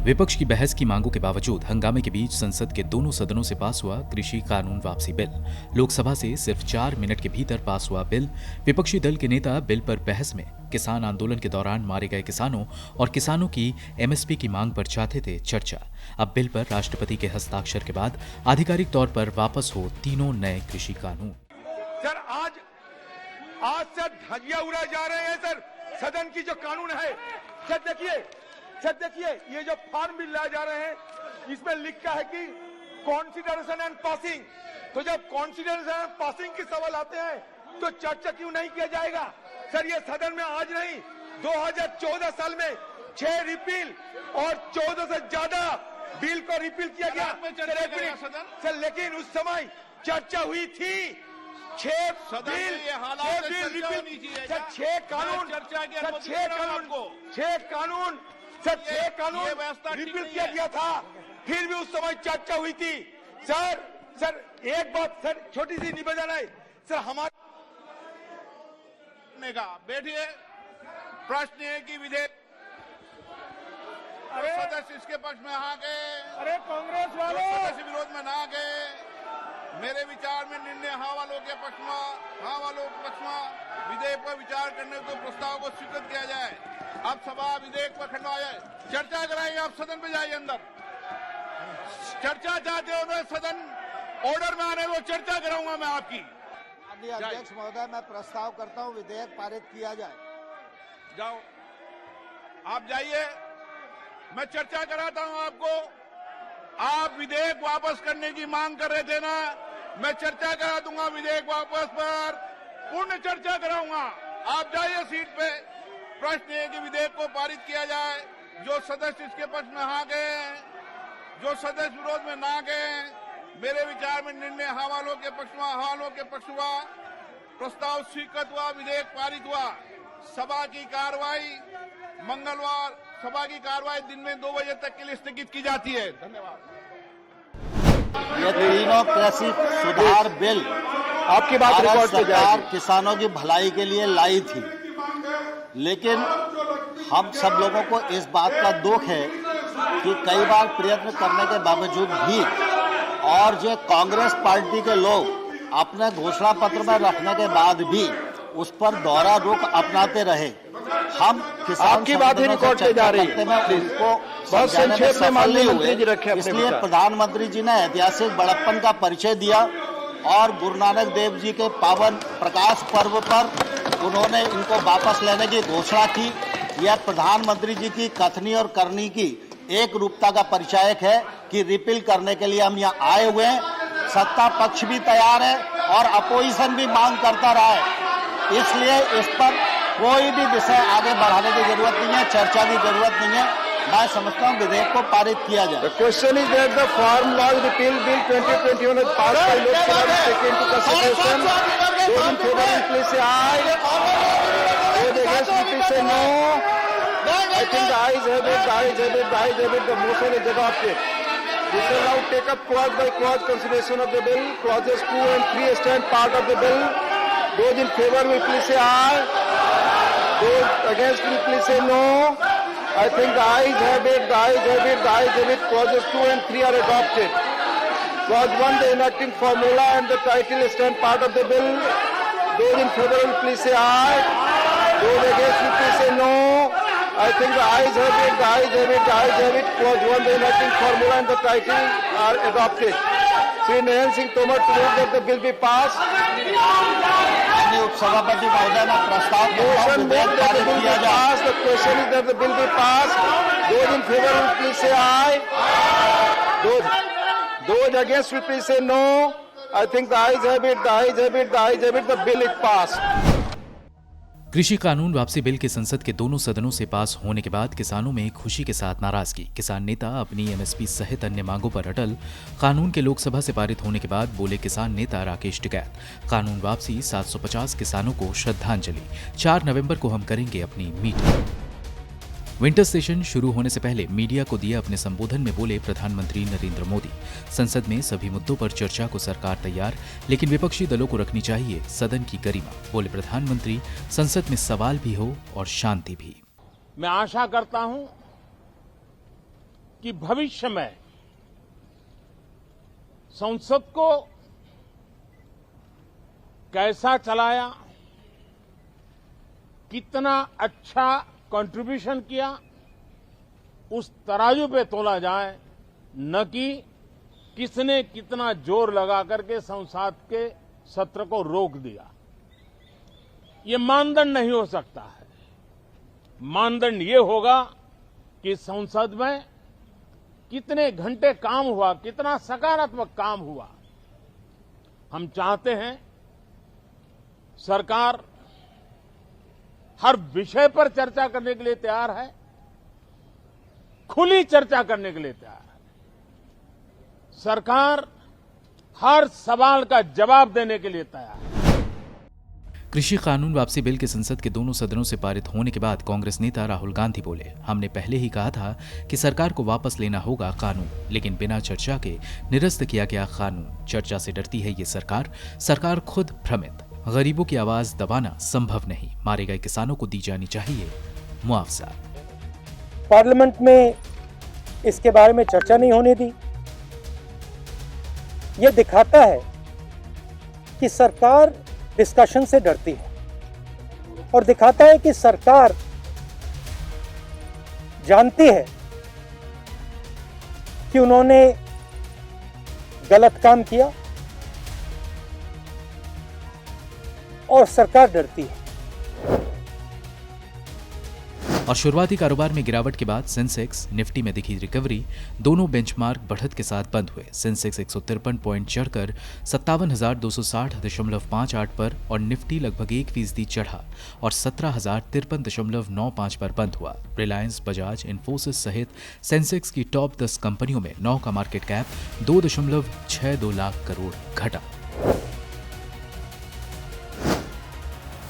विपक्ष की बहस की मांगों के बावजूद हंगामे के बीच संसद के दोनों सदनों से पास हुआ कृषि कानून वापसी बिल। लोकसभा से सिर्फ 4 मिनट के भीतर पास हुआ बिल। विपक्षी दल के नेता बिल पर बहस में किसान आंदोलन के दौरान मारे गए किसानों और किसानों की एमएसपी की मांग पर चाहते थे चर्चा। अब बिल पर राष्ट्रपति के हस्ताक्षर के बाद आधिकारिक तौर पर वापस हो तीनों नए कृषि कानून। सर आज से धजिया उड़ाए जा रहे हैं सर। सदन की जो कानून है सर देखिए ये जो फार्म बिल लाए जा रहे हैं इसमें लिखा है कि कॉन्सिडरेशन एंड पासिंग। तो जब कॉन्सिडरेशन एंड पासिंग के सवाल आते हैं तो चर्चा क्यों नहीं किया जाएगा सर? ये सदन में आज नहीं 2014 साल में 6 रिपील और 14 से ज्यादा बिल को रिपील किया गया सर, लेकिन उस समय चर्चा हुई थी। 6 कानून रिपील किया गया था, फिर भी उस समय चर्चा हुई थी सर। एक बात सर, छोटी सी निवेदन है सर हमारे बैठिए। प्रश्न है कि विधेयक सदस्य इसके पक्ष में आ गए, अरे कांग्रेस वालों सदस्य विरोध में ना गए। मेरे विचार में निर्णय हाँ वालों के पक्ष में विधेयक पर विचार करने को प्रस्ताव को स्वीकृत किया जाए। अब सभा विधेयक पर खंडवा जाए, चर्चा कराएंगे। आप सदन में जाइए, अंदर चर्चा चाहते हो तो सदन ऑर्डर में आने दो, चर्चा कराऊंगा मैं आपकी। अध्यक्ष महोदय, मैं प्रस्ताव करता हूं विधेयक पारित किया जाए। जाओ, आप जाइए, मैं चर्चा कराता हूं आपको। आप विधेयक वापस करने की मांग कर रहे थे ना, मैं चर्चा करा दूंगा विधेयक वापस पर, पूर्ण चर्चा कराऊंगा। आप जाइए सीट पे। प्रश्न है कि विधेयक को पारित किया जाए। जो सदस्य इसके पक्ष में हाँ गए, जो सदस्य विरोध में ना गए। मेरे विचार में निर्णय हाँ वालों के पक्ष हुआ, प्रस्ताव स्वीकृत हुआ, विधेयक पारित हुआ। सभा की कार्रवाई मंगलवार, सभा की कार्रवाई दिन में 2 बजे तक के लिए स्थगित की जाती है। धन्यवाद। ये तीनों कृषि सुधार बिल आपकी बात रिकॉर्ड पे सरकार किसानों की भलाई के लिए लाई थी, लेकिन हम सब लोगों को इस बात का दुख है कि कई बार प्रयत्न करने के बावजूद भी और जो कांग्रेस पार्टी के लोग अपने घोषणा पत्र में रखने के बाद भी उस पर दोहरा रुख अपनाते रहे। हम किसान की बात ही रिकॉर्ड पे जा रही है, उनको बहुत संक्षेप में माननीय मंत्री जी रखे। इसलिए प्रधानमंत्री जी ने ऐतिहासिक बड़प्पन का परिचय दिया और गुरु नानक देव जी के पावन प्रकाश पर्व पर उन्होंने इनको वापस लेने की घोषणा की। यह प्रधानमंत्री जी की कथनी और करनी की एक रूपता का परिचायक है कि रिपील करने के लिए हम यहाँ आए हुए हैं। सत्ता पक्ष भी तैयार है और अपोजिशन भी मांग करता रहा है, इसलिए इस पर कोई भी विषय आगे बढ़ाने की जरूरत नहीं है, चर्चा की जरूरत नहीं है। मैं समझता हूँ विधेयक को पारित किया जाए। The question is that the farm law repeal bill 2021 has passed by Lok Sabha to take into consideration. Those in favor please say aye. Those against please say no. I think the ayes have it. The motion is adopted. We shall now take up clause by clause consideration of the bill. Clauses 2 and 3 stand part of the bill. Those in favor will please say aye. Those against will please say no. I think the ayes have it. Clauses 2 and 3 are adopted. Clause 1, the enacting formula and the title stand part of the bill. Those in favor will please say aye. Those against will please say no. I think the ayes have it. Clause 1, the enacting formula and the title are adopted. Shri Nayan Singh Tomar to move that the bill be passed. उपसभापति महोदय ने प्रस्ताव किया जाए। The question is that the bill be passed. Those in favor will please say aye. Those against will please say no. I think the ayes have it. The bill is passed. कृषि कानून वापसी bill के संसद के दोनों सदनों से पास होने के बाद किसानों में खुशी के साथ नाराजगी। किसान नेता अपनी एमएसपी सहित अन्य मांगों पर अटल। कानून के लोकसभा से पारित होने के बाद बोले किसान नेता राकेश टिकैत, कानून वापसी 750 किसानों को श्रद्धांजलि। 4 नवंबर को हम करेंगे अपनी मीटिंग। विंटर सेशन शुरू होने से पहले मीडिया को दिए अपने संबोधन में बोले प्रधानमंत्री नरेंद्र मोदी, संसद में सभी मुद्दों पर चर्चा को सरकार तैयार, लेकिन विपक्षी दलों को रखनी चाहिए सदन की गरिमा। बोले प्रधानमंत्री, संसद में सवाल भी हो और शांति भी। मैं आशा करता हूं कि भविष्य में संसद को कैसा चलाया, कितना अच्छा कंट्रीब्यूशन किया, उस तराजू पे तोला जाए, न कि किसने कितना जोर लगा करके संसद के सत्र को रोक दिया। ये मानदंड नहीं हो सकता है। मानदंड ये होगा कि संसद में कितने घंटे काम हुआ, कितना सकारात्मक काम हुआ। हम चाहते हैं सरकार हर विषय पर चर्चा करने के लिए तैयार है, खुली चर्चा करने के लिए तैयार है। सरकार हर सवाल का जवाब देने के लिए तैयार है। कृषि कानून वापसी बिल के संसद के दोनों सदनों से पारित होने के बाद कांग्रेस नेता राहुल गांधी बोले, हमने पहले ही कहा था कि सरकार को वापस लेना होगा कानून, लेकिन बिना चर्चा के निरस्त किया गया कानून। चर्चा से डरती है ये सरकार खुद भ्रमित। गरीबों की आवाज दबाना संभव नहीं। मारे गए किसानों को दी जानी चाहिए मुआवजा। पार्लियामेंट में इसके बारे में चर्चा नहीं होने दी। यह दिखाता है कि सरकार डिस्कशन से डरती है और दिखाता है कि सरकार जानती है कि उन्होंने गलत काम किया और सरकार डरती है। और शुरुआती कारोबार में गिरावट के बाद सेंसेक्स निफ्टी में दिखी रिकवरी। दोनों बेंचमार्क बढ़त के साथ बंद हुए। सेंसेक्स 153 पॉइंट चढ़कर 57,260.58 पर और निफ्टी लगभग 1% चढ़ा और 17,053.95 पर बंद हुआ। रिलायंस, बजाज, इन्फोसिस सहित सेंसेक्स की टॉप 10 कंपनियों में 9 का मार्केट कैप 2.62 लाख करोड़ घटा।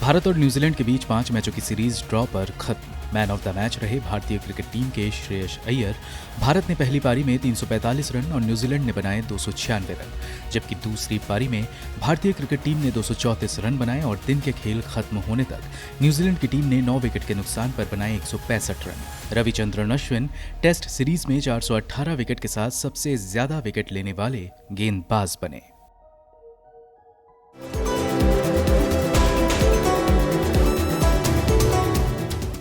भारत और न्यूजीलैंड के बीच 5 मैचों की सीरीज ड्रॉ पर खत्म। मैन ऑफ द मैच रहे भारतीय क्रिकेट टीम के श्रेयस अय्यर। भारत ने पहली पारी में 345 रन और न्यूजीलैंड ने बनाए 296 रन, जबकि दूसरी पारी में भारतीय क्रिकेट टीम ने 234 रन बनाए और दिन के खेल खत्म होने तक न्यूजीलैंड की टीम ने 9 विकेट के नुकसान पर बनाए 165 run. Ravichandran Ashwin test series में 418 विकेट के साथ सबसे ज्यादा विकेट लेने वाले गेंदबाज बने।